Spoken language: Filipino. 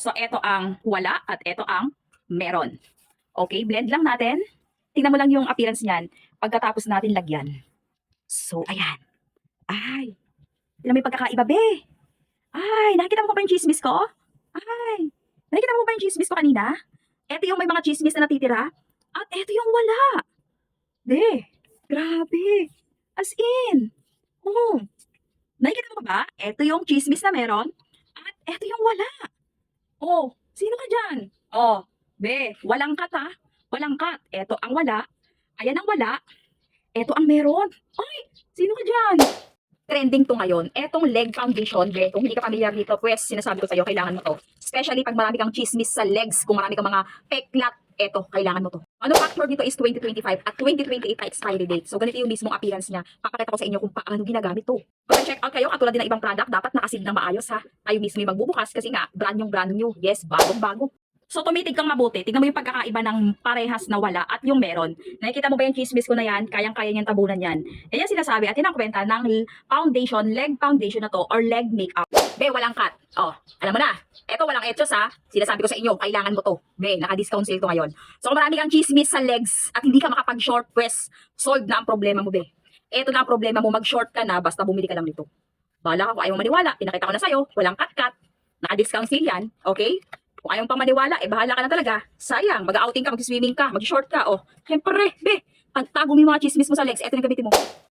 So, ito ang wala at ito ang meron. Okay, blend lang natin. Tingnan mo lang yung appearance niyan pagkatapos natin lagyan. So, ayan. Ay, tingnan mo yung pagkakaiba, be. Ay, nakikita mo ba yung chismis ko? Ay, nakikita mo ba yung chismis ko kanina? Ito yung may mga chismis na natitira. At ito yung wala. Be, grabe. As in. Oh, nakikita mo ba? Ito yung chismis na meron. At ito yung wala. Oh, sino ka dyan? Oh, be, walang cut ha. Walang cut. Ito ang wala. Ayan ang wala. Ito ang meron. Ay, sino ka dyan? Trending to ngayon. Etong leg foundation, be, kung hindi ka familiar dito, pues sinasabi ko sa'yo, kailangan mo to. Especially pag marami kang chismis sa legs, kung marami kang mga peklat, eto, kailangan mo to. Ano factor dito is 2025 at 2028 na expiry date. So, ganito yung mismong appearance niya. Papakita ko sa inyo kung paano ginagamit to. Pag check out kayo, katulad din ng ibang product, dapat nakasid na maayos ha. Tayo mismo yung magbubukas kasi nga, brand new. Yes, bagong-bago. So, tumitig kang mabuti. Tignan mo yung pagkakaiba ng parehas na wala at yung meron. Nakikita mo ba yung chismis ko na yan? Kayang-kaya niyang tabunan yan. Yan yung sinasabi at yan ang kwenta ng foundation, leg foundation na to or leg makeup. Be, walang cut. Oh, alam mo na. Eto, walang etchos ha. Sinasabi ko sa inyo, kailangan mo to. Be, naka-discount sale to ngayon. So, kung marami kang chismis sa legs at hindi ka makapag-short press, solve na ang problema mo, be. Eto na ang problema mo, mag-short ka na, basta bumili ka lang nito. Bahala ka kung ayaw maniwala. Pinakita ko na sa'yo, walang cut-cut. Naka-discount sale yan, okay? Kung ayaw pang maniwala, bahala ka na talaga. Sayang, mag-outing ka, mag-swimming ka, mag-short ka, oh. Siyempre, be, pagtago mo yung mga chismis mo sa legs, eto na gamitin mo.